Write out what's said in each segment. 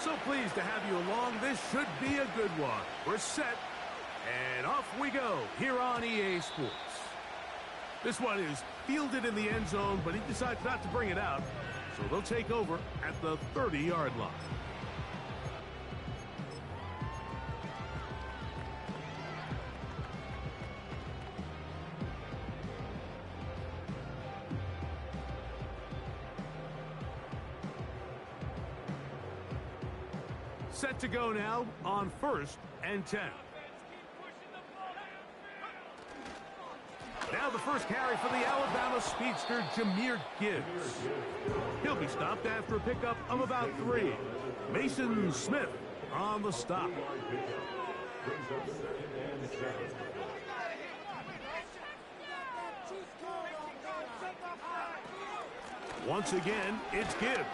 So pleased to have you along. This should be a good one. We're set, and off we go here on EA Sports. This one is fielded in the end zone, but he decides not to bring it out, so they'll take over at the 30-yard line. Set to go now on 1st and 10. Now the first carry for the Alabama speedster, Jahmyr Gibbs. He'll be stopped after a pickup of about 3. Mason Smith on the stop. Once again, it's Gibbs.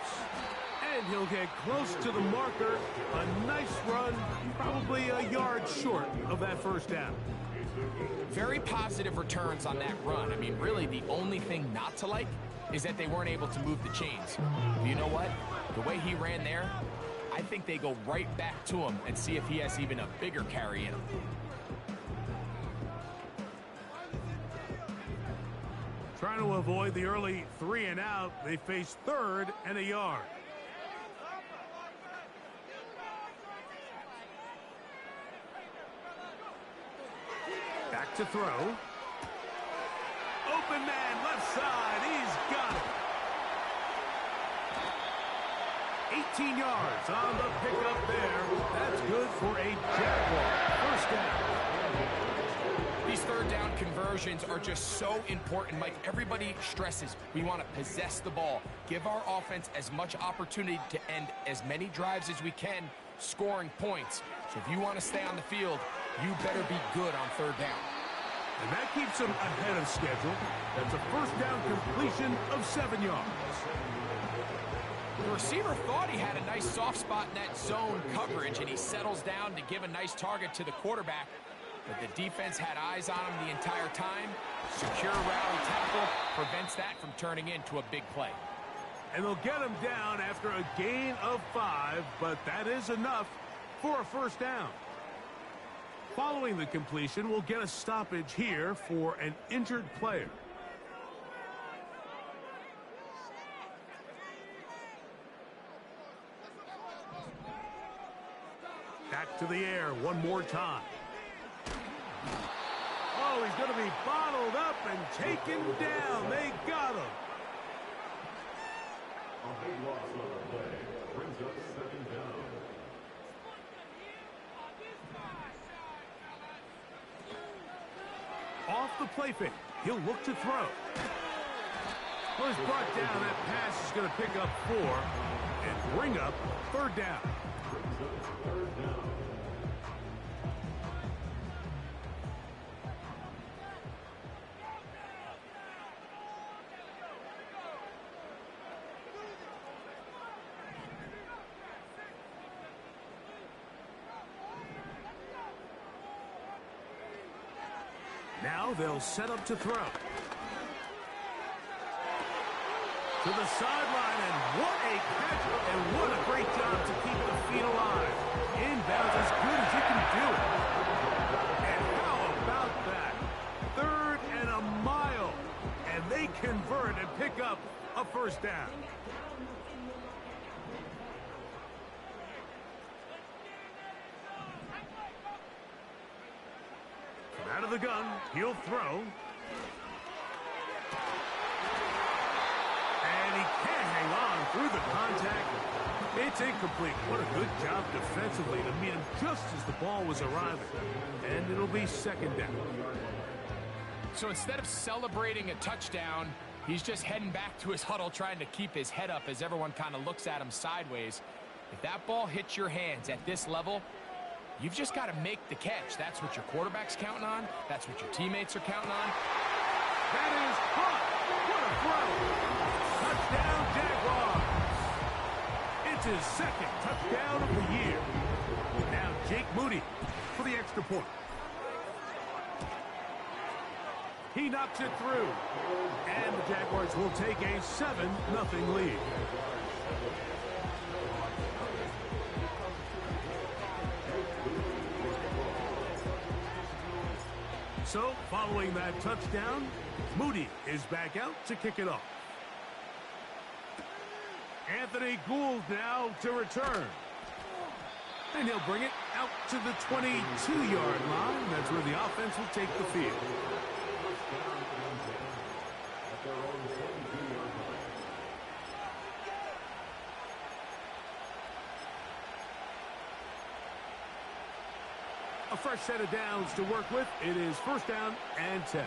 And he'll get close to the marker. A nice run, probably a yard short of that first down. Very positive returns on that run. I mean, really, the only thing not to like is that they weren't able to move the chains. But you know what? The way he ran there, I think they go right back to him and see if he has even a bigger carry in him. Trying to avoid the early 3 and out, they face 3rd and a yard. Back to throw. Open man, left side. He's got it. 18 yards on the pickup there. That's good for a Jaguar. First down. These third down conversions are just so important, Mike. Everybody stresses we want to possess the ball, give our offense as much opportunity to end as many drives as we can, scoring points. So if you want to stay on the field, you better be good on 3rd down. And that keeps him ahead of schedule. That's a first down completion of 7 yards. The receiver thought he had a nice soft spot in that zone coverage, and he settles down to give a nice target to the quarterback. But the defense had eyes on him the entire time. Secure rally tackle prevents that from turning into a big play. And they'll get him down after a gain of 5, but that is enough for a first down. Following the completion, we'll get a stoppage here for an injured player. Back to the air one more time. Oh, he's going to be bottled up and taken down. They got him. A big loss on the play brings up 2nd down. Off the play fake, he'll look to throw. Well, he's brought down. That pass is going to pick up 4 and bring up 3rd down. Now they'll set up to throw. To the sideline, and what a catch, and what a great job to keep the feet alive. Inbounds as good as you can do it. And how about that? 3rd and a mile, and they convert and pick up a first down. Out of the gun, he'll throw. And he can't hang on through the contact. It's incomplete. What a good job defensively to meet him just as the ball was arriving. And it'll be 2nd down. So instead of celebrating a touchdown, he's just heading back to his huddle trying to keep his head up as everyone kind of looks at him sideways. If that ball hits your hands at this level, you've just got to make the catch. That's what your quarterback's counting on. That's what your teammates are counting on. That is caught. What a throw. Touchdown, Jaguars. It's his 2nd touchdown of the year. Now Jake Moody for the extra point. He knocks it through. And the Jaguars will take a 7-0 lead. So, following that touchdown, Moody is back out to kick it off. Anthony Gould now to return. And he'll bring it out to the 22-yard line. That's where the offense will take the field. A fresh set of downs to work with. It is first down and 10.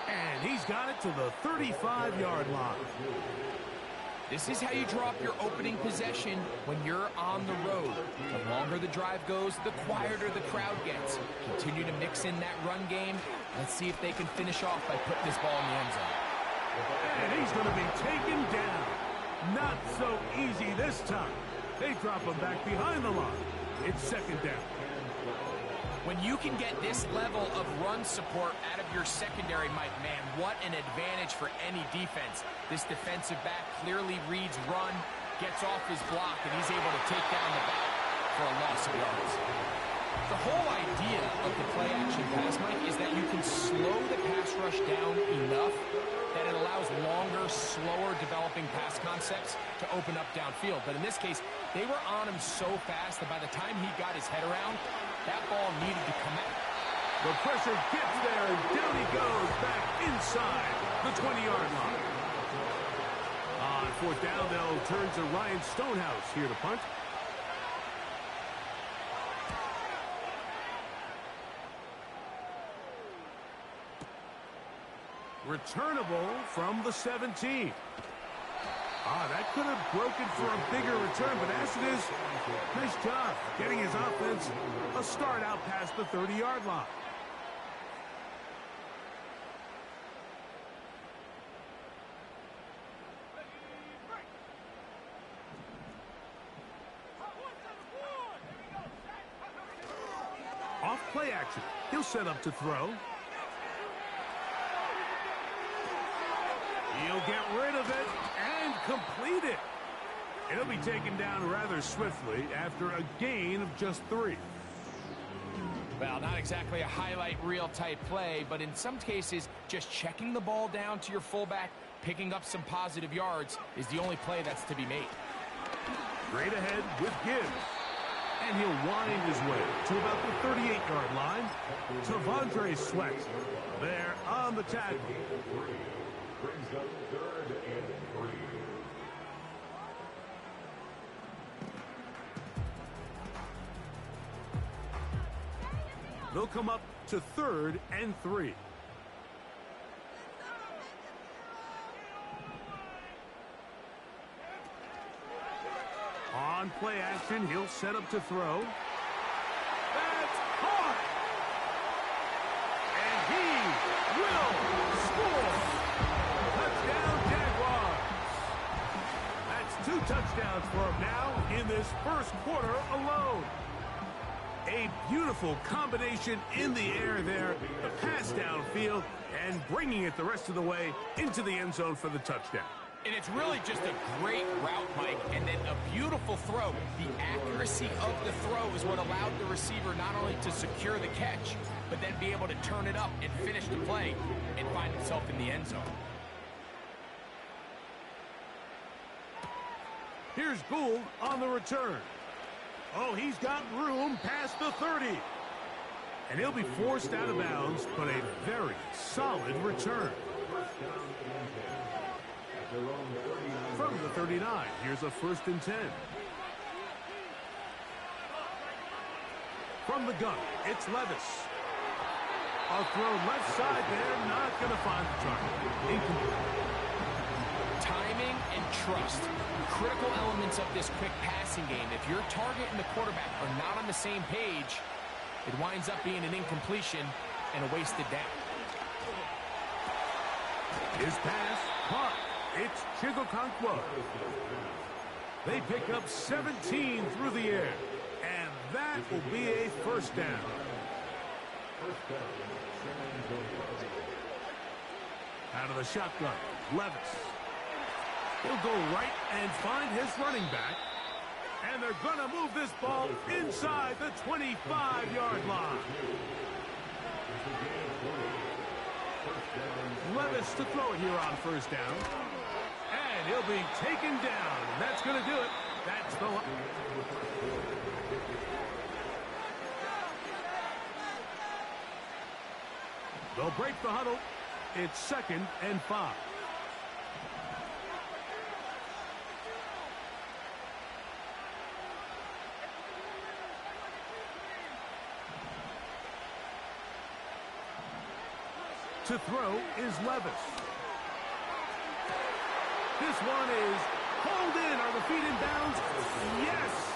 And he's got it to the 35-yard line. This is how you drop your opening possession when you're on the road. The longer the drive goes, the quieter the crowd gets. Continue to mix in that run game. Let's see if they can finish off by putting this ball in the end zone. And he's going to be taken down. Not so easy this time. They drop him back behind the line. It's second down. When you can get this level of run support out of your secondary, Mike, man, what an advantage for any defense. This defensive back clearly reads run, gets off his block, and he's able to take down the back for a loss of yards. The whole idea of the play-action pass, Mike, is that you can slow the pass rush down enough that it allows longer, slower developing pass concepts to open up downfield. But in this case, they were on him so fast that by the time he got his head around, that ball needed to come out. The pressure gets there, and down he goes back inside the 20-yard line. On fourth down, they'll turn to Ryan Stonehouse here to punt. Returnable from the 17. That could have broken for a bigger return, but as it is, nice job getting his offense a start out past the 30-yard line. Off play action. He'll set up to throw. He'll get rid of it and complete it. It'll be taken down rather swiftly after a gain of just 3. Well, not exactly a highlight reel type play, but in some cases, just checking the ball down to your fullback, picking up some positive yards is the only play that's to be made. Straight ahead with Gibbs. And he'll wind his way to about the 38-yard line. Tavondre Sweat there on the tackle. Brings up 3rd and 3. They'll come up to 3rd and 3. On play action, he'll set up to throw. That's caught! And he will score! Touchdown, Jaguars! That's 2 touchdowns for him now in this first quarter alone. A beautiful combination in the air there, the pass downfield, and bringing it the rest of the way into the end zone for the touchdown. And it's really just a great route, Mike, and then a beautiful throw. The accuracy of the throw is what allowed the receiver not only to secure the catch, but then be able to turn it up and finish the play and find himself in the end zone. Here's Gould on the return. Oh, he's got room past the 30. And he'll be forced out of bounds, but a very solid return. From the 39, here's a 1st and 10. From the gun, it's Levis. A throw left side there, not going to find the target. Incomplete. Timing and trust, critical elements of this quick passing game. If your target and the quarterback are not on the same page, it winds up being an incompletion and a wasted down. His pass caught. It's Chigokonkwo. They pick up 17 through the air, and that will be a 1st down. Out of the shotgun, Levis. He'll go right and find his running back. And they're going to move this ball inside the 25-yard line. Levis to throw it here on first down. And he'll be taken down. And that's going to do it. That's the line. They'll break the huddle. It's 2nd and 5. To throw is Levis. This one is pulled in. Are the feet in bounds? Yes!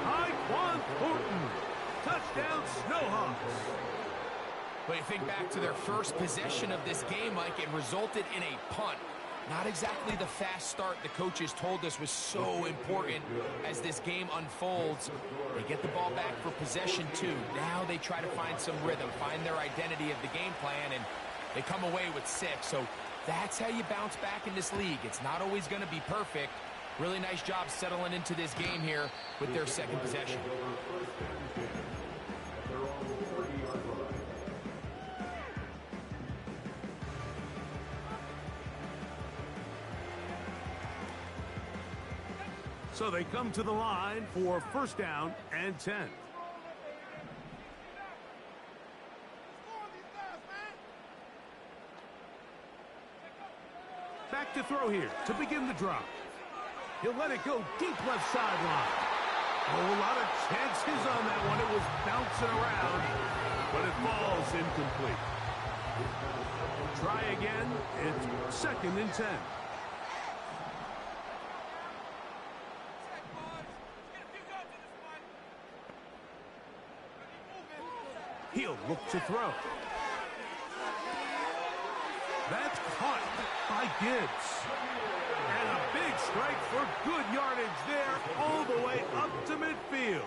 Tyquan Thornton. Touchdown, Snowhawks. But you think back to their first possession of this game, Mike, it resulted in a punt. Not exactly the fast start the coaches told us was so important as this game unfolds. They get the ball back for possession 2. Now they try to find some rhythm, find their identity of the game plan, and they come away with 6. So that's how you bounce back in this league. It's not always going to be perfect. Really nice job settling into this game here with their 2nd possession. So they come to the line for first down and 10. Back to throw here to begin the drop. He'll let it go deep left sideline. Oh, a lot of chances on that one. It was bouncing around, but it falls incomplete. Try again. It's 2nd and 10. He'll look to throw. That's caught by Gibbs. And a big strike for good yardage there all the way up to midfield.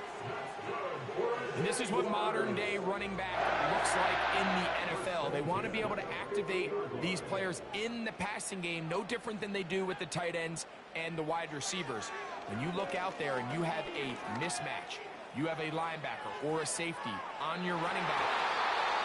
And this is what modern-day running back looks like in the NFL. They want to be able to activate these players in the passing game, no different than they do with the tight ends and the wide receivers. When you look out there and you have a mismatch, you have a linebacker or a safety on your running back,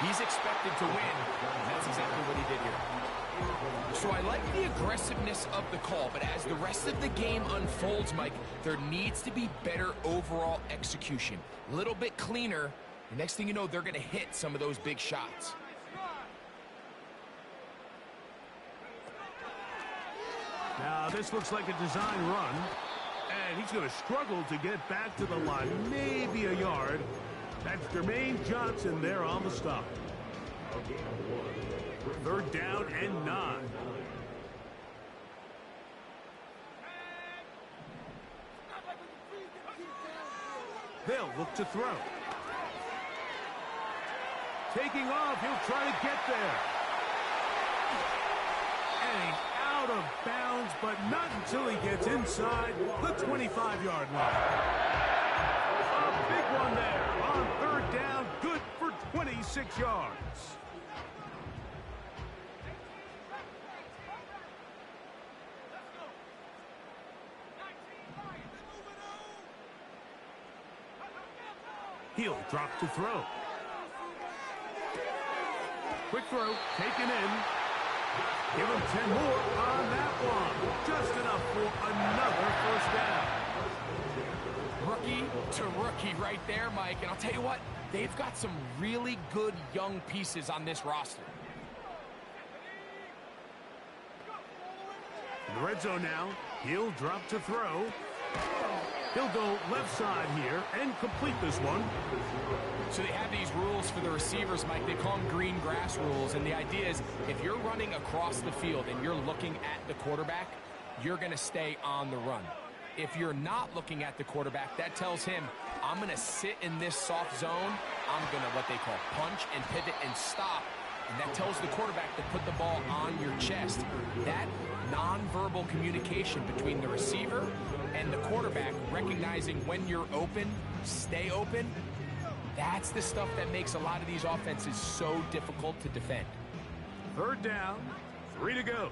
he's expected to win, and that's exactly what he did here. So I like the aggressiveness of the call, but as the rest of the game unfolds, Mike, there needs to be better overall execution. A little bit cleaner. The next thing you know, they're going to hit some of those big shots. Now, this looks like a design run. And he's going to struggle to get back to the line, maybe a yard. That's Jermaine Johnson there on the stop. 3rd down and 9. They'll look to throw. Taking off, he'll try to get there. And he's out of bounds, but not until he gets inside the 25-yard line. A big one there on 3rd down, good for 26 yards. He'll drop to throw. Quick throw, taken in. Give him 10 more on that one. Just enough for another first down. Rookie to rookie right there, Mike. And I'll tell you what, they've got some really good young pieces on this roster. In the red zone now, he'll drop to throw. He'll go left side here and complete this one. So they have these rules for the receivers, Mike. They call them green grass rules. And the idea is if you're running across the field and you're looking at the quarterback, you're going to stay on the run. If you're not looking at the quarterback, that tells him, I'm going to sit in this soft zone. I'm going to what they call punch and pivot and stop. And that tells the quarterback to put the ball on your chest. That nonverbal communication between the receiver and the quarterback, recognizing when you're open, stay open, that's the stuff that makes a lot of these offenses so difficult to defend. 3rd down, 3 to go.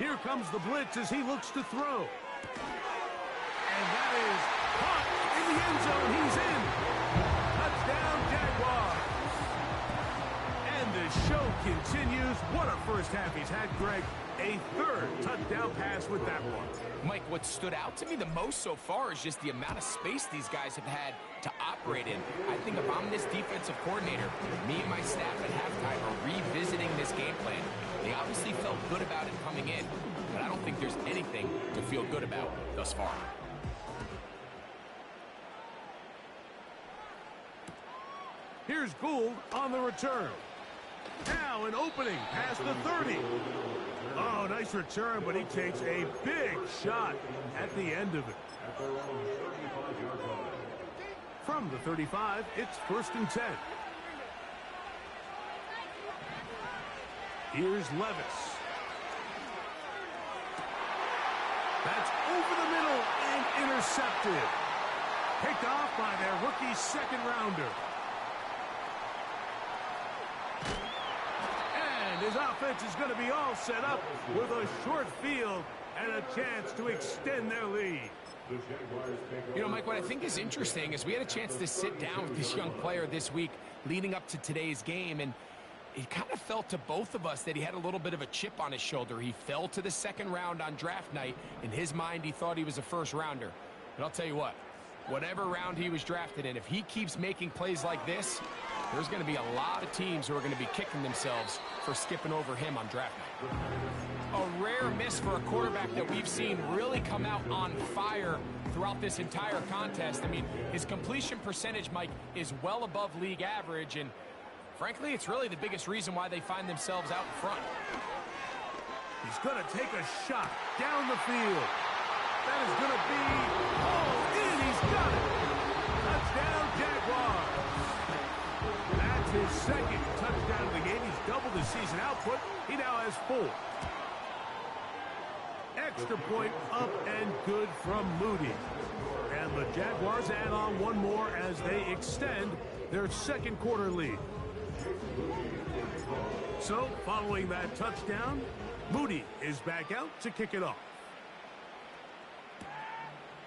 Here comes the blitz as he looks to throw. And that is caught in the end zone. He's in. Touchdown, Jaguars. And the show continues. What a first half he's had, Greg. A third touchdown pass with that one. Mike, what stood out to me the most so far is just the amount of space these guys have had to operate in. I think if I'm this defensive coordinator, me and my staff at halftime are revisiting this game plan. They obviously felt good about it coming in, but I don't think there's anything to feel good about thus far. Here's Gould on the return. Now an opening past the 30. Oh, nice return, but he takes a big shot at the end of it. From the 35, it's 1st and 10. Here's Levis. That's over the middle and intercepted. Picked off by their rookie second rounder. And his offense is going to be all set up with a short field and a chance to extend their lead. You know, Mike, what I think is interesting is we had a chance to sit down with this young player this week leading up to today's game, and it kind of felt to both of us that he had a little bit of a chip on his shoulder. He fell to the second round on draft night. In his mind, he thought he was a first rounder. But I'll tell you what, whatever round he was drafted in, if he keeps making plays like this, there's going to be a lot of teams who are going to be kicking themselves for skipping over him on draft night. A rare miss for a quarterback that we've seen really come out on fire throughout this entire contest. I mean, his completion percentage, Mike, is well above league average, and frankly, it's really the biggest reason why they find themselves out in front. He's going to take a shot down the field. That is going to be hauled in. He's got it. Touchdown, Jaguars. That's his second touchdown of the game. He's doubled his season output. He now has 4. Extra point up and good from Moody. And the Jaguars add on one more as they extend their second quarter lead. So, following that touchdown, Moody is back out to kick it off.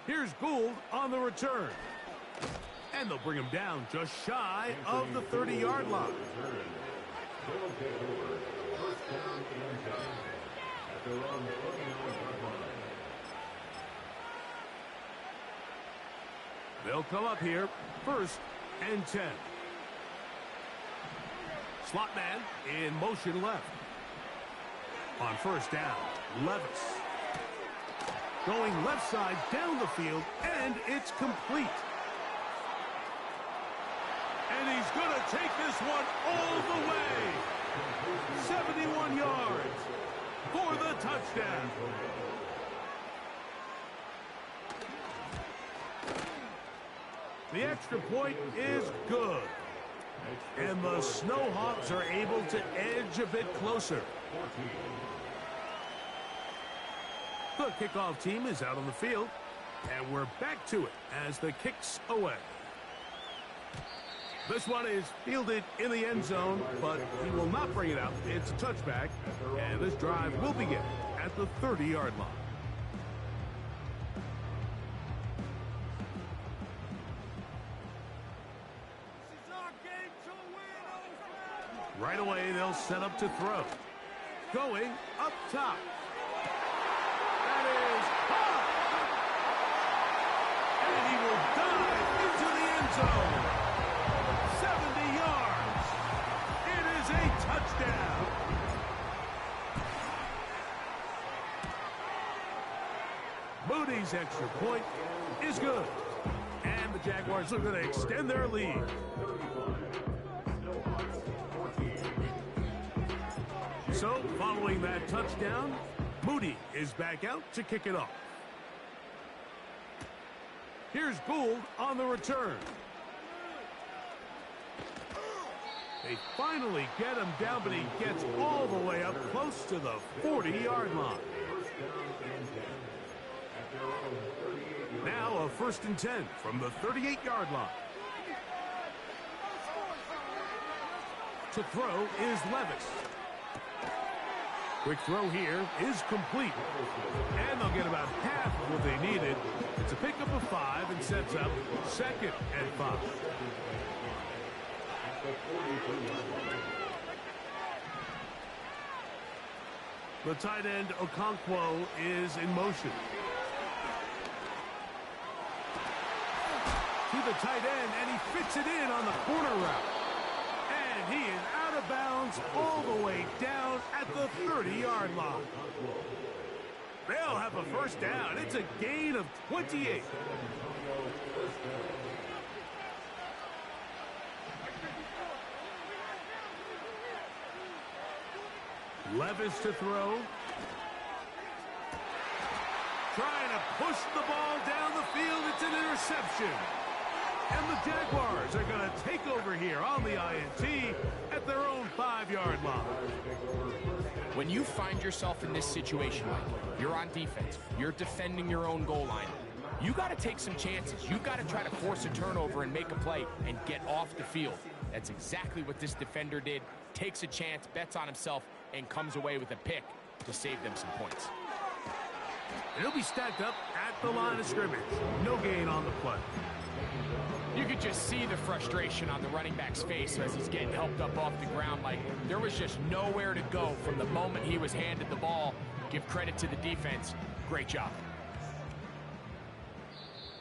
Here's Gould on the return. And they'll bring him down just shy of the 30-yard line. They'll come up here, 1st and 10. Slot man in motion left. On 1st down, Levis. Going left side down the field, and it's complete. And he's going to take this one all the way. 71 yards for the touchdown. The extra point is good. And the Snowhawks are able to edge a bit closer. The kickoff team is out on the field, and we're back to it as the kick's away. This one is fielded in the end zone, but he will not bring it out. It's a touchback, and this drive will begin at the 30-yard line. Right away, they'll set up to throw. Going up top. That is caught. And he will dive into the end zone. 70 yards. It is a touchdown. Moody's extra point is good. And the Jaguars are going to extend their lead. So, following that touchdown, Moody is back out to kick it off. Here's Gould on the return. They finally get him down, but he gets all the way up close to the 40-yard line. Now a 1st and 10 from the 38-yard line. To throw is Levis. Quick throw here is complete. And they'll get about half of what they needed. It's a pickup of 5 and sets up 2nd and 5. The tight end, Okonkwo, is in motion. To the tight end, and he fits it in on the corner route. And he is out of bounds all the way down at the 30-yard line. They'll have a first down. It's a gain of 28. Levis to throw. Trying to push the ball down the field. It's an interception. And the Jaguars are going to take over here on the INT at their own 5-yard line. When you find yourself in this situation, Mike, you're on defense, you're defending your own goal line, you got to take some chances. You got to try to force a turnover and make a play and get off the field. That's exactly what this defender did. Takes a chance, bets on himself, and comes away with a pick to save them some points. It'll be stacked up at the line of scrimmage. No gain on the play. You could just see the frustration on the running back's face as he's getting helped up off the ground. Like, there was just nowhere to go from the moment he was handed the ball. Give credit to the defense. Great job.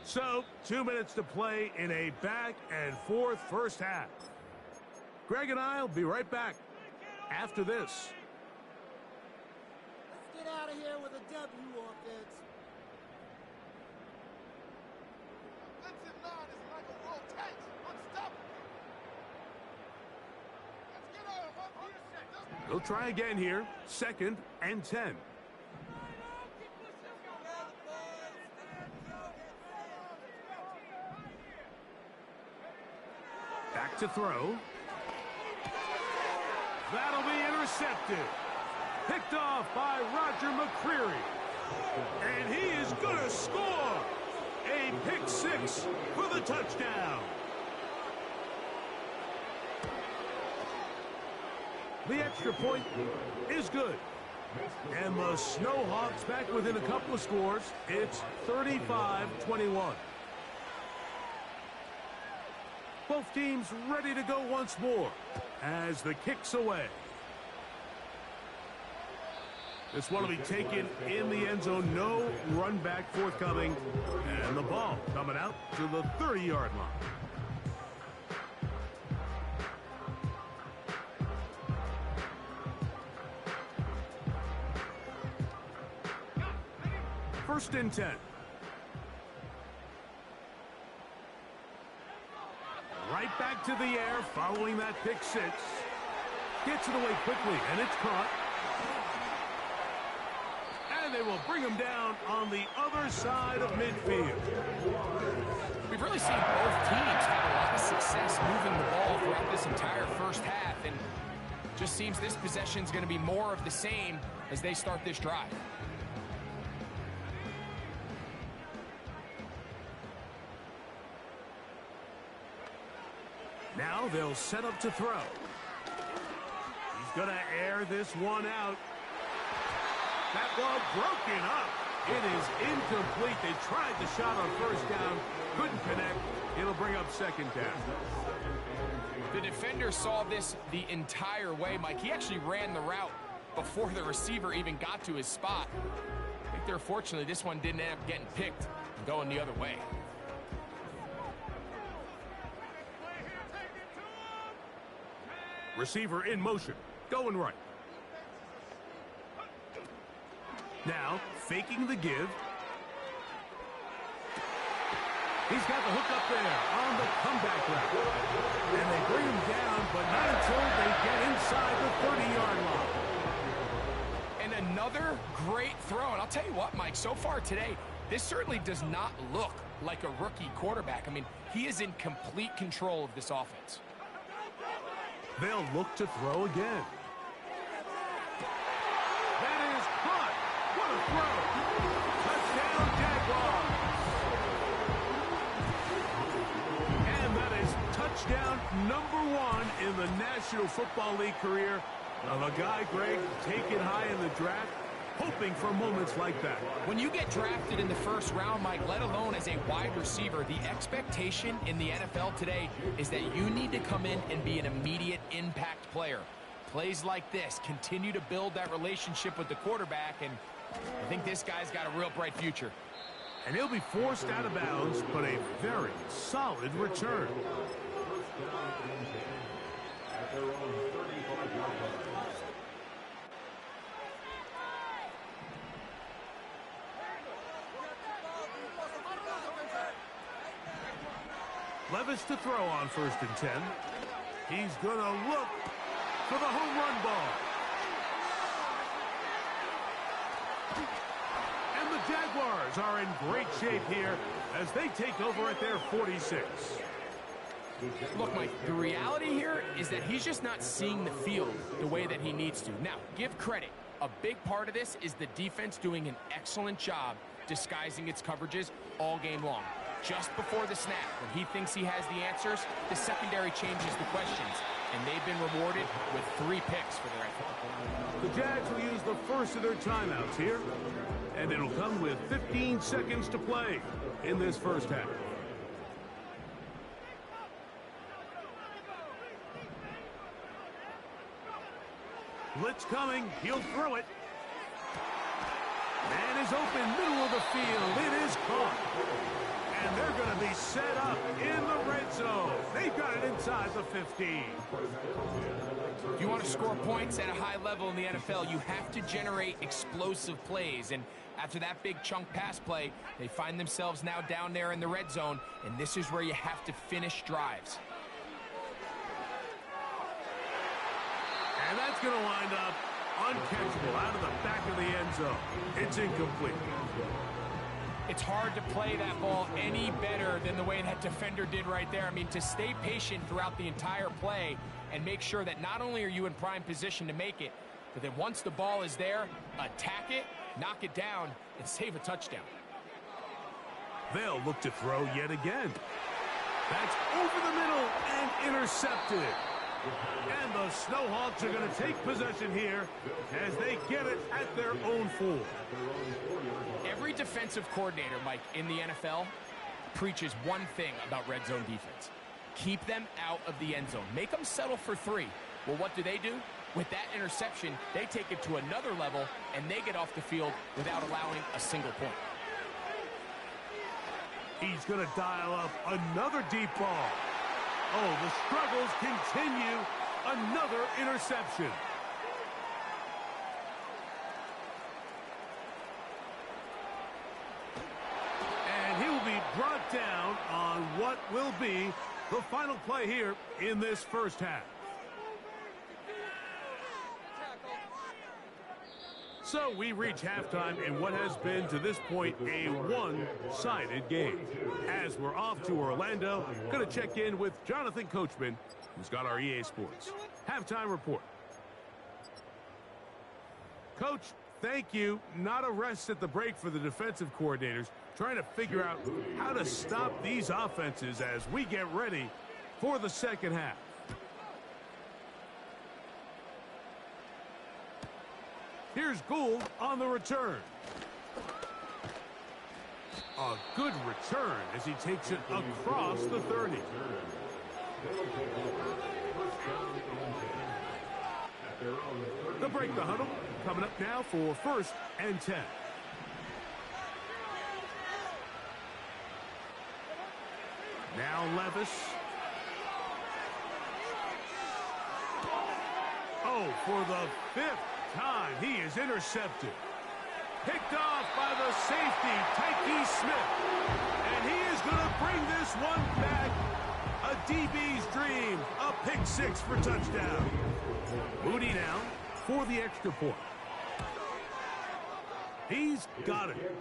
So, 2 minutes to play in a back-and-forth first half. Greg and I will be right back after this. Let's get out of here with a W, offense. They'll try again here. 2nd and 10. Back to throw. That'll be intercepted. Picked off by Roger McCreary. And he is going to score. A pick 6 for the touchdown. The extra point is good. And the Snowhawks back within a couple of scores. It's 35-21. Both teams ready to go once more as the kick's away. This one will be taken in the end zone. No run back forthcoming. And the ball coming out to the 30-yard line. First and 10. Right back to the air following that pick 6. Gets it away quickly, and it's caught. And they will bring him down on the other side of midfield. We've really seen both teams have a lot of success moving the ball throughout this entire first half, and just seems this possession is going to be more of the same as they start this drive. Now they'll set up to throw. He's going to air this one out. That ball broken up. It is incomplete. They tried the shot on first down. Couldn't connect. It'll bring up 2nd down. The defender saw this the entire way, Mike. He actually ran the route before the receiver even got to his spot. I think they're fortunately this one didn't end up getting picked and going the other way. Receiver in motion. Going right. Now, faking the give. He's got the hook up there on the comeback route. And they bring him down, but not until they get inside the 30-yard line. And another great throw. And I'll tell you what, Mike, so far today, this certainly does not look like a rookie quarterback. I mean, he is in complete control of this offense. They'll look to throw again. That is caught. What a throw. Touchdown, Jaguars. And that is touchdown number 1 in the National Football League career. Well, a guy, Greg, taken high in the draft, hoping for moments like that. When you get drafted in the first round, Mike, let alone as a wide receiver, the expectation in the NFL today is that you need to come in and be an immediate impact player. Plays like this continue to build that relationship with the quarterback, and I think this guy's got a real bright future. And he'll be forced out of bounds, but a very solid return. Levis to throw on 1st and 10. He's going to look for the home run ball. And the Jaguars are in great shape here as they take over at their 46. Look, Mike, the reality here is that he's just not seeing the field the way that he needs to. Now, give credit. A big part of this is the defense doing an excellent job disguising its coverages all game long. Just before the snap, when he thinks he has the answers, the secondary changes the questions, and they've been rewarded with 3 picks for their effort. The Jags will use the first of their timeouts here, and it'll come with 15 seconds to play in this first half. Blitz coming. He'll throw it. Man is open, middle of the field. It is caught. And they're going to be set up in the red zone. They've got it inside the 15. If you want to score points at a high level in the NFL, you have to generate explosive plays. And after that big chunk pass play, they find themselves now down there in the red zone. And this is where you have to finish drives. And that's going to wind up uncatchable out of the back of the end zone. It's incomplete. It's hard to play that ball any better than the way that defender did right there. I mean, to stay patient throughout the entire play and make sure that not only are you in prime position to make it, but that once the ball is there, attack it, knock it down, and save a touchdown. They'll look to throw yet again. That's over the middle and intercepted. And the Snowhawks are going to take possession here as they get it at their own 4. Every defensive coordinator, Mike, in the NFL preaches one thing about red zone defense. Keep them out of the end zone. Make them settle for 3. Well, what do? With that interception, they take it to another level, and they get off the field without allowing a single point. He's going to dial up another deep ball. Oh, the struggles continue. Another interception. And he will be brought down on what will be the final play here in this first half. So we reach halftime in what has been to this point a one-sided game. As we're off to Orlando, going to check in with Jonathan Coachman, who's got our EA Sports halftime report. Coach, thank you. Not a rest at the break for the defensive coordinators, trying to figure out how to stop these offenses as we get ready for the second half. Here's Gould on the return. A good return as he takes it across the 30. They'll break the huddle. Coming up now for 1st and 10. Now Levis. Oh, for the 5th time, he is intercepted. Picked off by the safety, Tyke Smith. And he is going to bring this one back. A DB's dream. A pick 6 for touchdown. Moody now for the extra point. He's got it.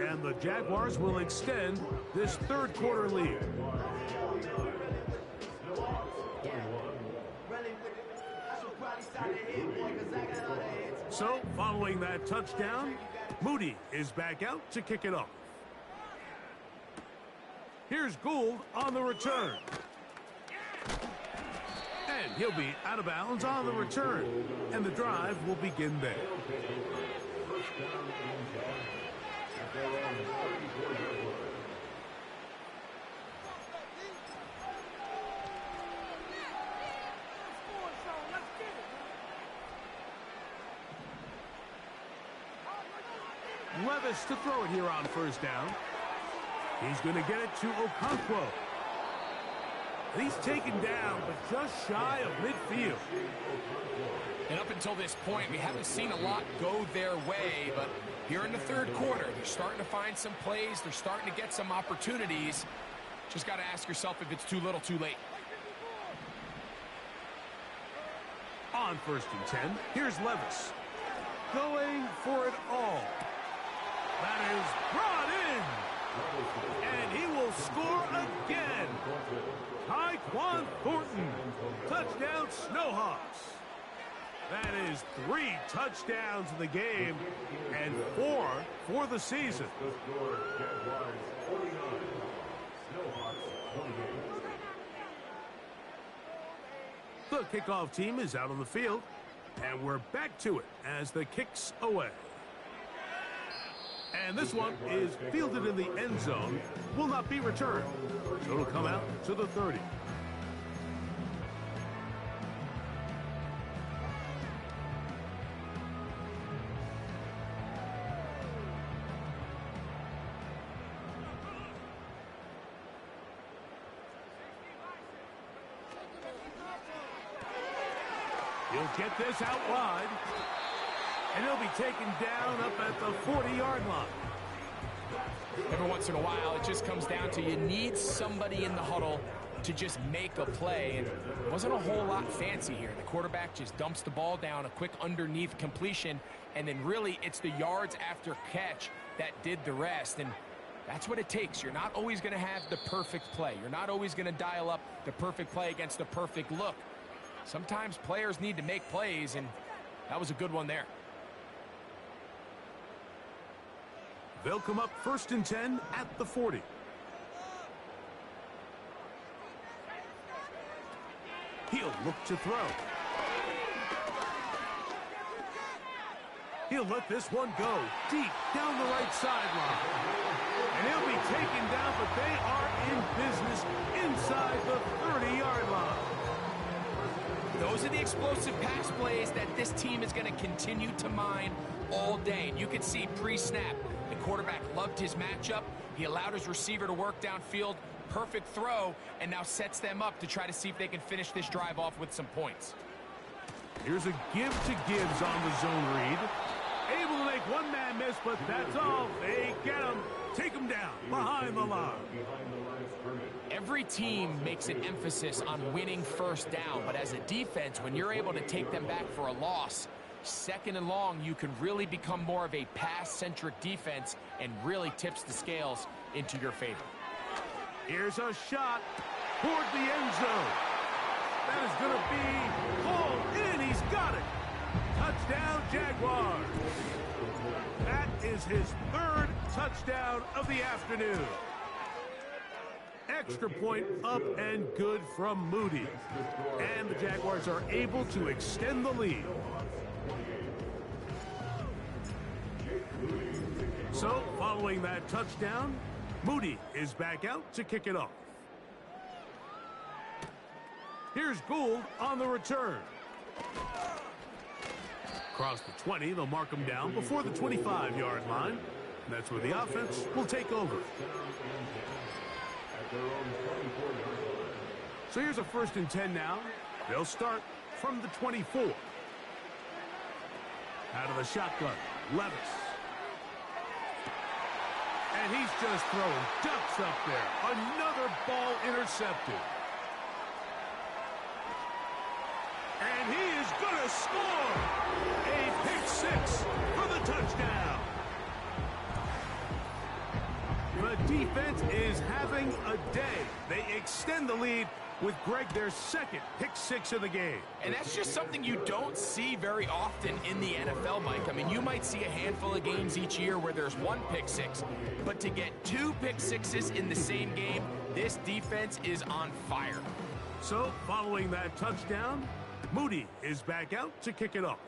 And the Jaguars will extend this third quarter lead. So, following that touchdown, Moody is back out to kick it off. Here's Gould on the return. And He'll be out of bounds on the return, and the drive will begin there. First down and 10. At their own 34-yard line. Levis to throw it here on first down. He's going to get it to Okonkwo. He's taken down, but just shy of midfield. And up until this point, we haven't seen a lot go their way, but here in the third quarter, they're starting to find some plays. They're starting to get some opportunities. Just got to ask yourself if it's too little, too late. On first and 10, here's Levis. Going for it all. That is brought in. And he will score again. Tyquan Thornton. Touchdown, Snowhawks. That is 3 touchdowns in the game and 4 for the season. The score, Jaguars 49, Snowhawks 28. The kickoff team is out on the field, and we're back to it as the kick's away. And this one is fielded in the end zone, will not be returned. So it'll come out to the 30. He'll get this out wide. And he'll be taken down up at the 40-yard line. Every once in a while, it just comes down to you need somebody in the huddle to just make a play. And it wasn't a whole lot fancy here. The quarterback just dumps the ball down, a quick underneath completion, and then really it's the yards after catch that did the rest. And that's what it takes. You're not always going to have the perfect play. You're not always going to dial up the perfect play against the perfect look. Sometimes players need to make plays, and that was a good one there. They'll come up first and 10 at the 40. He'll look to throw. He'll let this one go deep down the right sideline. And he'll be taken down, but they are in business inside the 30-yard line. Those are the explosive pass plays that this team is going to continue to mine all day. And you can see pre-snap, the quarterback loved his matchup. He allowed his receiver to work downfield. Perfect throw, and now sets them up to try to see if they can finish this drive off with some points. Here's a give to Gibbs on the zone read. Able to make one man miss, but that's all. They get him. Take him down behind the line. Every team makes an emphasis on winning first down, but as a defense, when you're able to take them back for a loss, second and long, you can really become more of a pass-centric defense and really tips the scales into your favor. Here's a shot toward the end zone. That is going to be pulled in. He's got it. Touchdown, Jaguars. That is his 3rd touchdown of the afternoon. Extra point up and good from Moody. And the Jaguars are able to extend the lead. So, following that touchdown, Moody is back out to kick it off. Here's Gould on the return. Across the 20, they'll mark him down before the 25-yard line. That's where the offense will take over. So here's a 1st and 10 now. They'll start from the 24. Out of the shotgun, Levis. And he's just throwing ducks up there. Another ball intercepted. And he is going to score. A pick 6 for the touchdown. The defense is having a day. They extend the lead with Greg their second pick six of the game. And that's just something you don't see very often in the NFL, Mike. I mean, you might see a handful of games each year where there's one pick six, but to get two pick sixes in the same game, this defense is on fire. So, following that touchdown, Moody is back out to kick it off.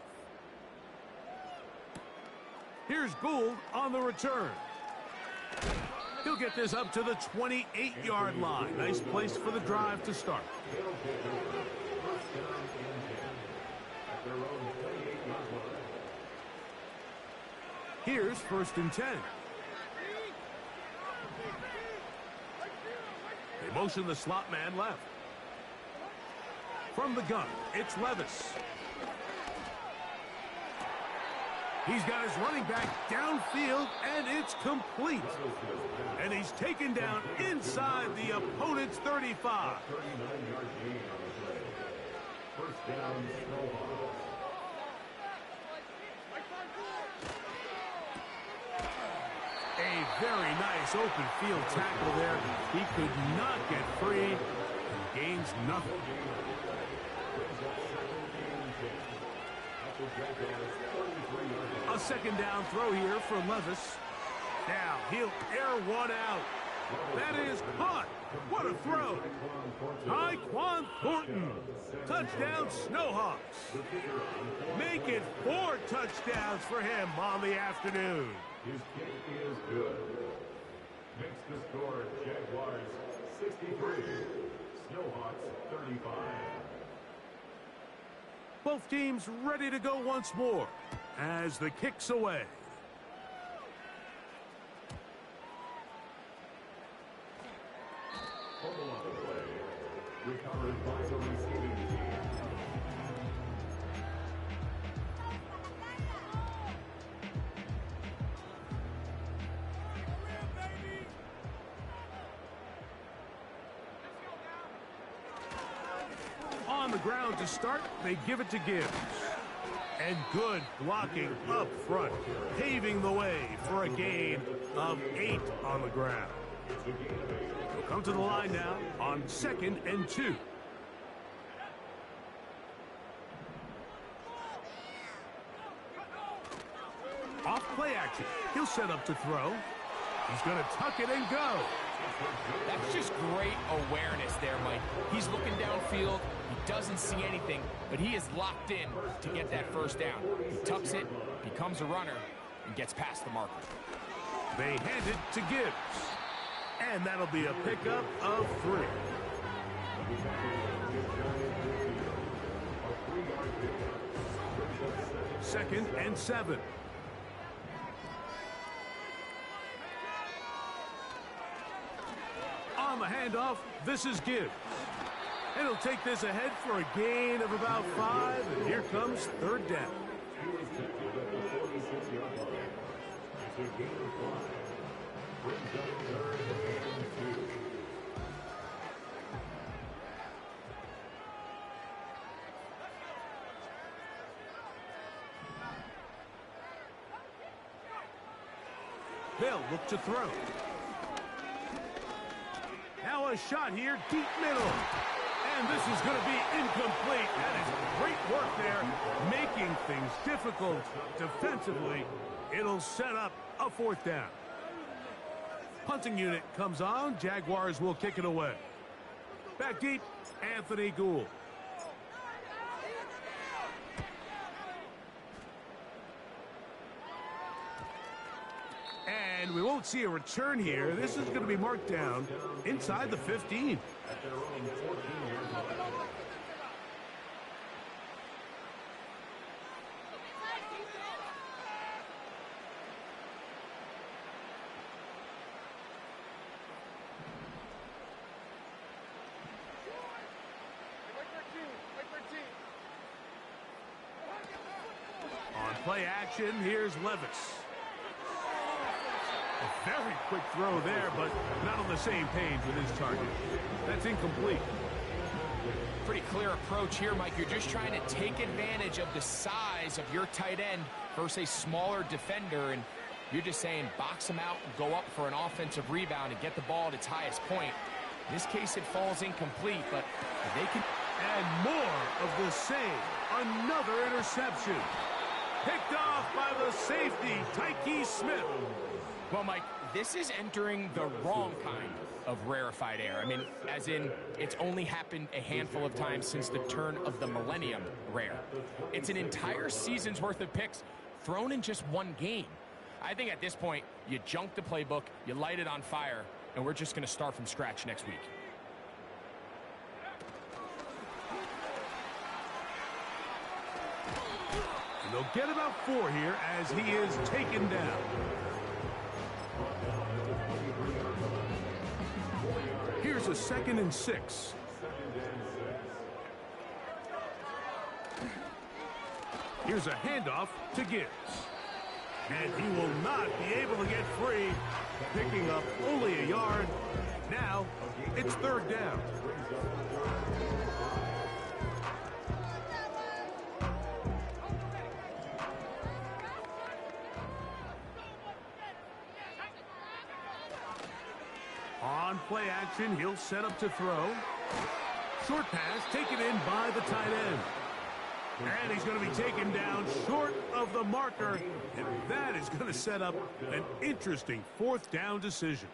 Here's Gould on the return. He'll get this up to the 28-yard line. Nice place for the drive to start. Here's 1st and 10. They motion the slot man left. From the gun, it's Levis. He's got his running back downfield, and it's complete. And he's taken down inside the opponent's 35. A very nice open field tackle there. He could not get free. Gains nothing. A 2nd down throw here for Levis. Now he'll air one out. That is caught. What a throw. Tyquan Thornton. Touchdown Snowhawks. Make it 4 touchdowns for him on the afternoon. His kick is good. Makes the score Jaguars 63, Snowhawks 35. Both teams ready to go once more as the kick's away. Fumble on the play. Recovered by the receiving team. On the ground to start, they give it to Gibbs. And good blocking up front, paving the way for a gain of 8 on the ground. They'll come to the line now on 2nd and 2. Off play action. He'll set up to throw. He's going to tuck it and go. That's just great awareness there, Mike. He's looking downfield. He doesn't see anything, but he is locked in to get that 1st down. He tucks it, becomes a runner, and gets past the marker. They hand it to Gibbs. And that'll be a pickup of 3. 2nd and 7. On the handoff, this is Gibbs. And he'll take this ahead for a gain of about 5, and here comes 3rd down. They'll look to throw. Now a shot here, deep middle. And this is going to be incomplete. That is great work there, making things difficult defensively. It'll set up a 4th down. Punting unit comes on. Jaguars will kick it away. Back deep, Anthony Gould. And we won't see a return here. This is going to be marked down inside the 15. At their own 14-yard line. On play action, here's Levis. A very quick throw there, but not on the same page with his target. That's incomplete. Pretty clear approach here, Mike. You're just trying to take advantage of the size of your tight end versus a smaller defender, and you're just saying box him out, go up for an offensive rebound, and get the ball at its highest point. In this case, it falls incomplete, but they can... And more of the same. Another interception. Picked off by the safety, Tyke Smith. Well, Mike, this is entering the wrong kind of rarefied air. I mean, as in, it's only happened a handful of times since the turn of the millennium rare. It's an entire season's worth of picks thrown in just one game. I think at this point, you junk the playbook, you light it on fire, and we're just going to start from scratch next week. And they'll get about 4 here as he is taken down. Here's a 2nd and 6. Here's a handoff to Gibbs. And he will not be able to get free, picking up only a yard. Now, it's 3rd down. On play action, he'll set up to throw. Short pass taken in by the tight end. And he's going to be taken down short of the marker. And that is going to set up an interesting 4th down decision.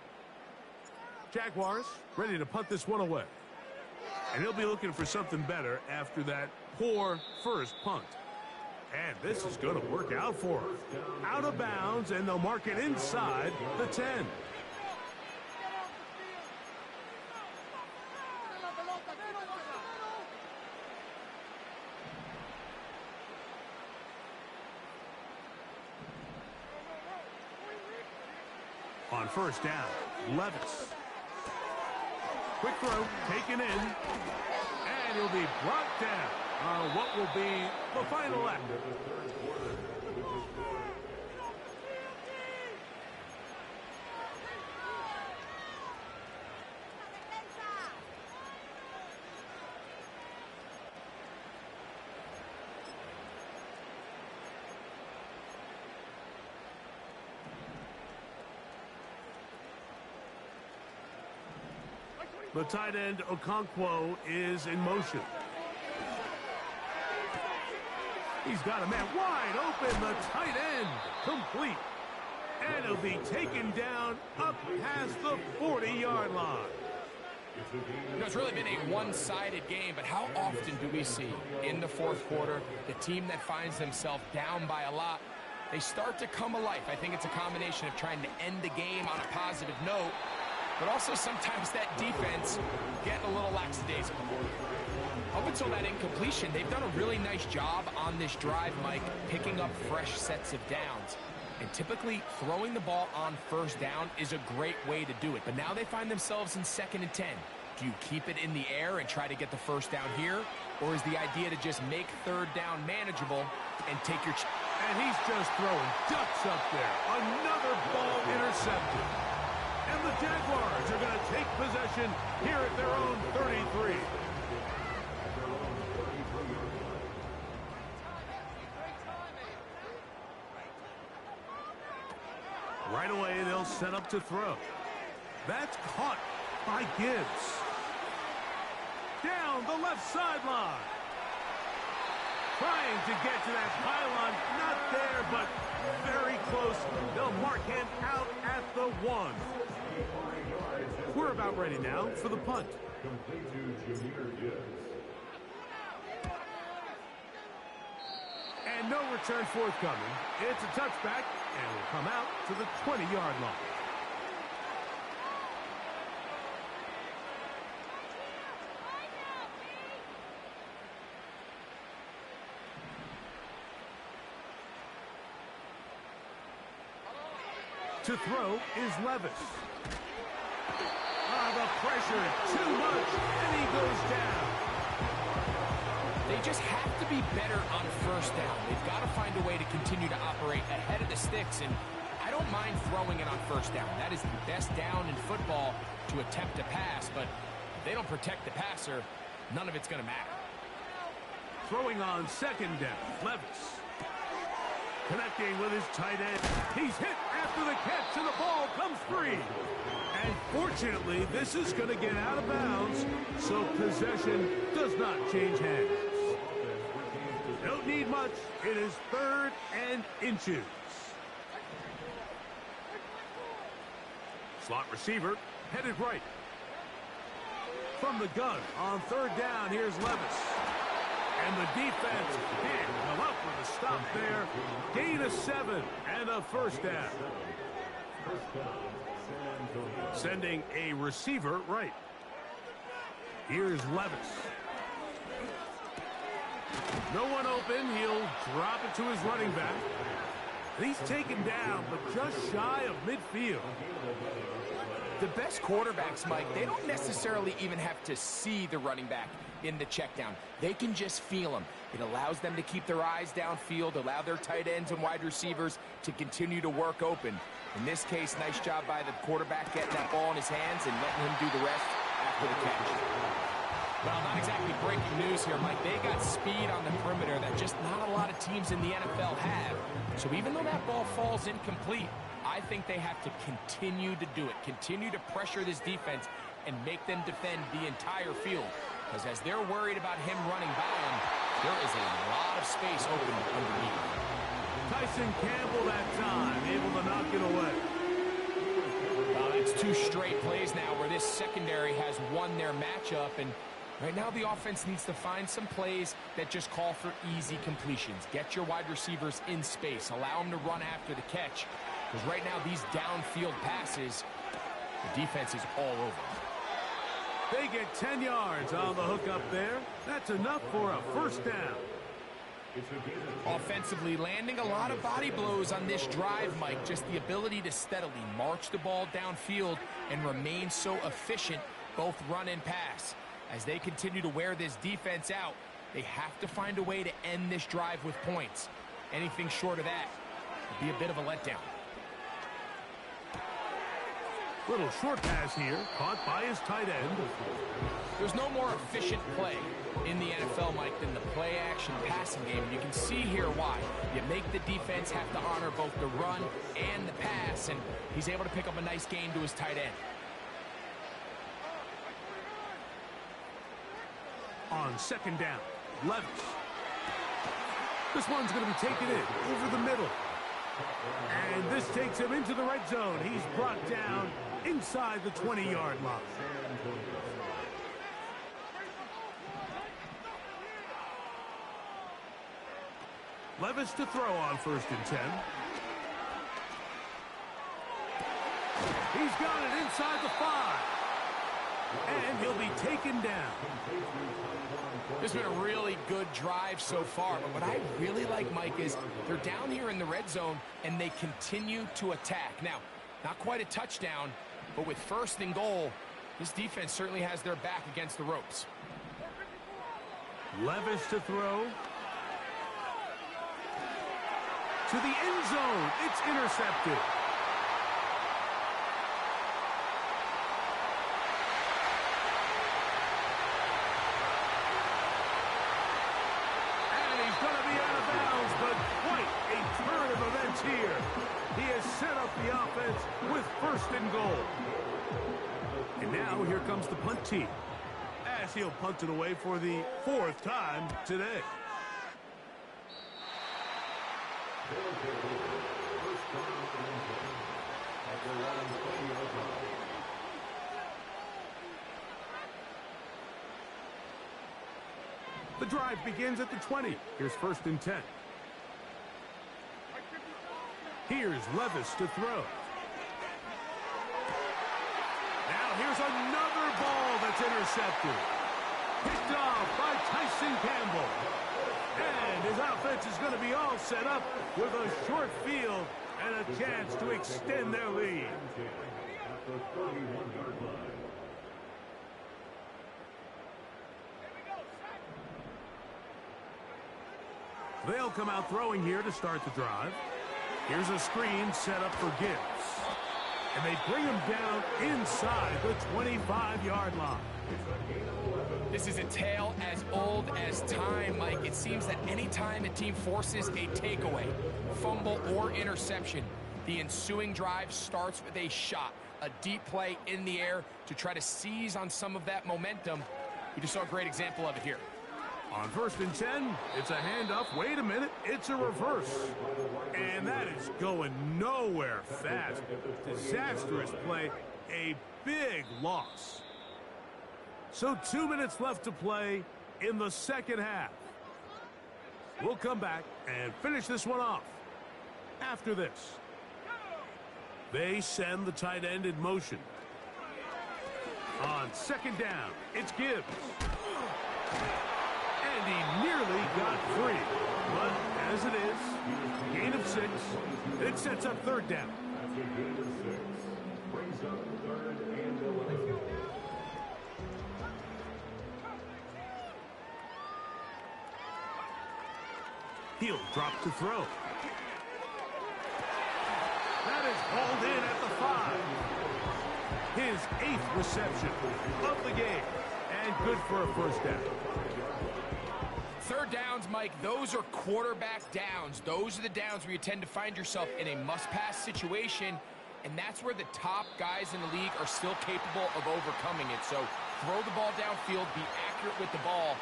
Jaguars ready to punt this one away. And he'll be looking for something better after that poor first punt. And this is going to work out for him. Out of bounds, and they'll mark it inside the 10. On 1st down, Levis. Quick throw, taken in, and he'll be brought down on what will be the final act. The tight end, Okonkwo, is in motion. He's got a man wide open. The tight end complete. And he'll be taken down up past the 40-yard line. You know, it's really been a one-sided game, but how often do we see in the 4th quarter the team that finds themselves down by a lot, they start to come alive? I think it's a combination of trying to end the game on a positive note, but also sometimes that defense getting a little lackadaisical. Up until that incompletion, they've done a really nice job on this drive, Mike, picking up fresh sets of downs. And typically, throwing the ball on 1st down is a great way to do it. But now they find themselves in 2nd and 10. Do you keep it in the air and try to get the 1st down here? Or is the idea to just make 3rd down manageable and take your... And he's just throwing ducks up there. Another ball intercepted. And the Jaguars are going to take possession here at their own 33. Right away, they'll set up to throw. That's caught by Gibbs. Down the left sideline. Trying to get to that pylon. Not there, but very close. They'll mark him out at the 1. We're about ready now for the punt. And no return forthcoming. It's a touchback, and will come out to the 20-yard line. To throw is Levis. The pressure, too much, and he goes down. They just have to be better on 1st down. They've got to find a way to continue to operate ahead of the sticks, and I don't mind throwing it on 1st down. That is the best down in football to attempt a pass, but if they don't protect the passer, none of it's going to matter. Throwing on 2nd down, Levis. Connecting with his tight end. He's hit after the catch, and the ball comes free. And fortunately, this is going to get out of bounds, so possession does not change hands. Don't need much. It is 3rd and inches. Slot receiver headed right. From the gun on 3rd down, here's Levis. And the defense can't come up with a stop there. Gain of 7 and a 1st down. Sending a receiver right. Here's Levis. No one open. He'll drop it to his running back. He's taken down, but just shy of midfield. The best quarterbacks, Mike, they don't necessarily even have to see the running back in the check down. They can just feel him. It allows them to keep their eyes downfield, allow their tight ends and wide receivers to continue to work open. In this case, nice job by the quarterback getting that ball in his hands and letting him do the rest after the catch. Well, not exactly breaking news here, Mike. They got speed on the perimeter that just not a lot of teams in the NFL have. So even though that ball falls incomplete, I think they have to continue to do it, continue to pressure this defense and make them defend the entire field. Because as they're worried about him running by them, there is a lot of space open underneath. Tyson Campbell that time, able to knock it away. It's 2 straight plays now where this secondary has won their matchup, and right now the offense needs to find some plays that just call for easy completions. Get your wide receivers in space. Allow them to run after the catch. Because right now these downfield passes, the defense is all over. They get 10 yards on the hook up there. That's enough for a 1st down. Offensively, landing a lot of body blows on this drive, Mike. Just the ability to steadily march the ball downfield and remain so efficient, both run and pass. As they continue to wear this defense out, they have to find a way to end this drive with points. Anything short of that would be a bit of a letdown. Little short pass here, caught by his tight end. There's no more efficient play in the NFL, Mike, than the play-action passing game. You can see here why. You make the defense have to honor both the run and the pass, and he's able to pick up a nice gain to his tight end. On 2nd down, Levis. This one's going to be taken in over the middle. And this takes him into the red zone. He's brought down inside the 20-yard line. Levis to throw on 1st and 10. He's got it inside the 5. And he'll be taken down. This has been a really good drive so far, but what I really like, Mike, is they're down here in the red zone and they continue to attack. Now, not quite a touchdown, but with 1st and goal, this defense certainly has their back against the ropes. Levis to throw. To the end zone. It's intercepted. Here, he has set up the offense with 1st and goal. And now here comes the punt team, as he'll punt it away for the 4th time today. The drive begins at the 20. Here's 1st and 10. Here's Levis to throw. Now here's another ball that's intercepted. Picked off by Tyson Campbell. And his offense is going to be all set up with a short field and a chance to extend their lead. They'll come out throwing here to start the drive. Here's a screen set up for Gibbs. And they bring him down inside the 25-yard line. This is a tale as old as time, Mike. It seems that any time a team forces a takeaway, fumble, or interception, the ensuing drive starts with a shot a deep play in the air to try to seize on some of that momentum. We just saw a great example of it here. On 1st and 10, it's a handoff. Wait a minute, it's a reverse. And that is going nowhere fast. Disastrous play, a big loss. So 2 minutes left to play in the second half. We'll come back and finish this one off after this. They send the tight end in motion. On 2nd down, it's Gibbs. And he nearly got free. But as it is, gain of 6. It sets up 3rd down. After gain of 6, brings up 3rd and 11. He'll drop to throw. That is hauled in at the 5. His 8th reception of the game. And good for a 1st down. 3rd downs, Mike, those are quarterback downs. Those are the downs where you tend to find yourself in a must-pass situation, and that's where the top guys in the league are still capable of overcoming it. So throw the ball downfield, be accurate with the ball.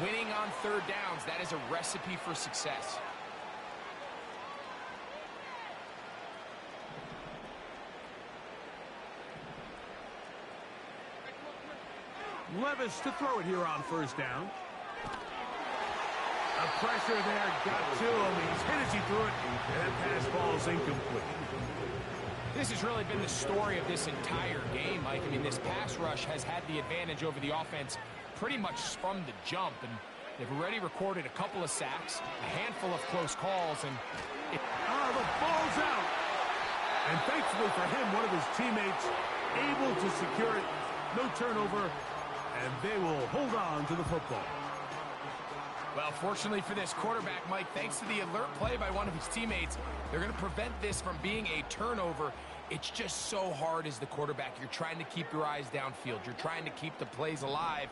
Winning on 3rd downs, that is a recipe for success. Levis to throw it here on 1st down. The pressure there got to him. He's hit as he threw it, and that pass falls incomplete. This has really been the story of this entire game, Mike. I mean, this pass rush has had the advantage over the offense pretty much from the jump, and they've already recorded a couple of sacks, a handful of close calls, and the ball's out. And thankfully for him, one of his teammates able to secure it. No turnover, and they will hold on to the football. Well, fortunately for this quarterback, Mike, thanks to the alert play by one of his teammates, they're going to prevent this from being a turnover. It's just so hard as the quarterback. You're trying to keep your eyes downfield. You're trying to keep the plays alive.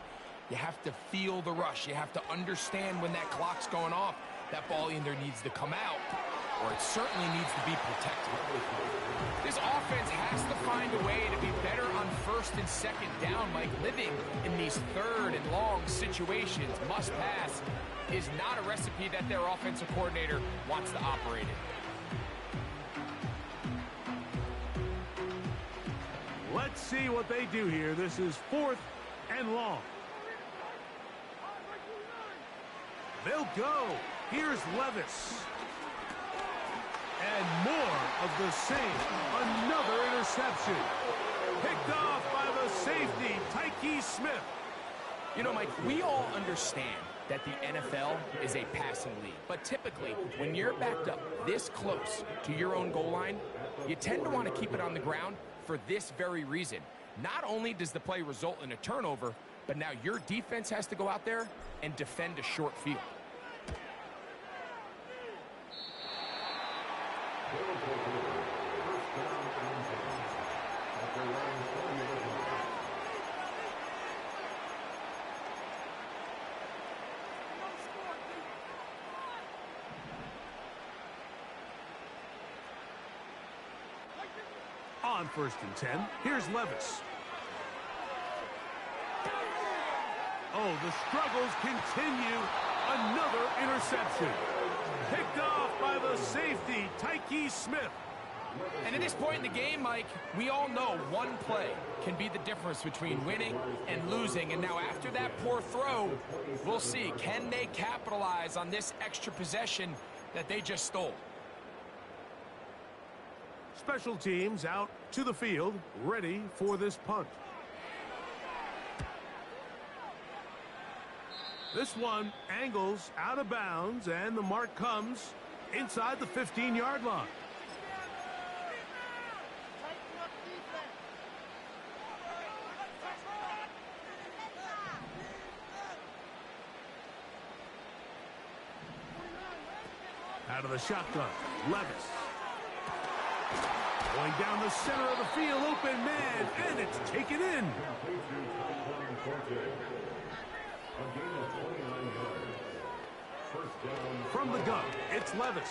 You have to feel the rush. You have to understand when that clock's going off. That ball either needs to come out or it certainly needs to be protected. This offense has to find a way to be better on 1st and 2nd down, Mike. Living in these 3rd and long situations, must pass, is not a recipe that their offensive coordinator wants to operate in. Let's see what they do here. This is 4th and long. They'll go. Here's Levis. And more of the same. Another interception. Picked off by the safety, Tyke Smith. You know, Mike, we all understand that the NFL is a passing league. But typically, when you're backed up this close to your own goal line, you tend to want to keep it on the ground for this very reason. Not only does the play result in a turnover, but now your defense has to go out there and defend a short field. On 1st and 10, here's Levis. Oh, the struggles continue. Another interception. Picked off by the safety, Tyke Smith. And at this point in the game, Mike, we all know one play can be the difference between winning and losing. And now after that poor throw, we'll see, can they capitalize on this extra possession that they just stole? Special teams out to the field, ready for this punt. This one angles out of bounds, and the mark comes inside the 15-yard line. Out of the shotgun, Levis. Going down the center of the field, open man, and it's taken in. From the gun, it's Levis.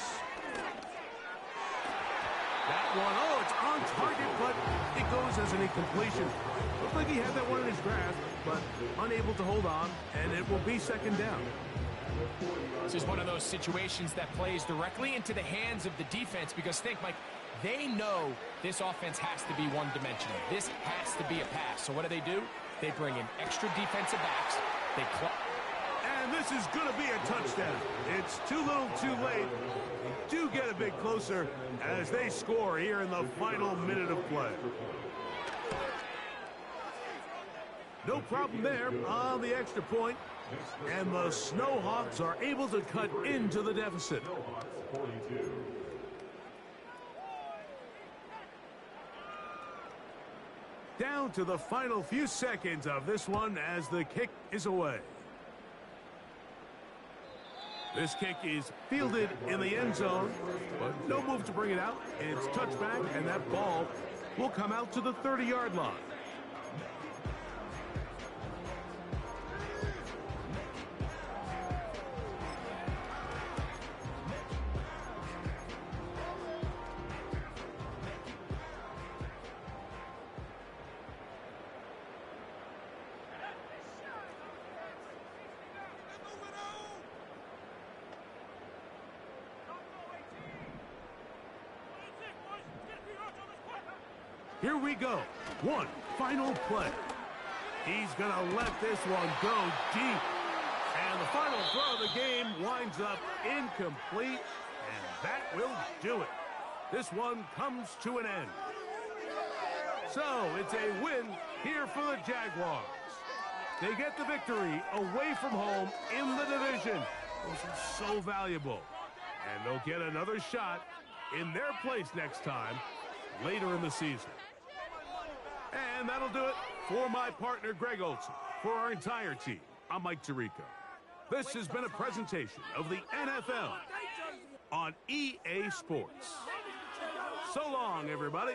That one, oh, it's on target, but it goes as an incompletion. Looked like he had that one in his grasp, but unable to hold on, and it will be second down. This is one of those situations that plays directly into the hands of the defense because think, Mike, they know this offense has to be one-dimensional. This has to be a pass. So what do? They bring in extra defensive backs. And this is going to be a touchdown. It's too little too late. They do get a bit closer as they score here in the final minute of play. No problem there on the extra point. And the Snowhawks are able to cut into the deficit. Down to the final few seconds of this one as the kick is away. This kick is fielded in the end zone, but no move to bring it out. It's touchback, and that ball will come out to the 30-yard line. Here we go. One final play. He's going to let this one go deep. And the final throw of the game winds up incomplete. And that will do it. This one comes to an end. So it's a win here for the Jaguars. They get the victory away from home in the division, which is so valuable. And they'll get another shot in their place next time later in the season. And that'll do it for my partner, Greg Olson. For our entire team, I'm Mike Tirico. This has been a presentation of the NFL on EA Sports. So long, everybody.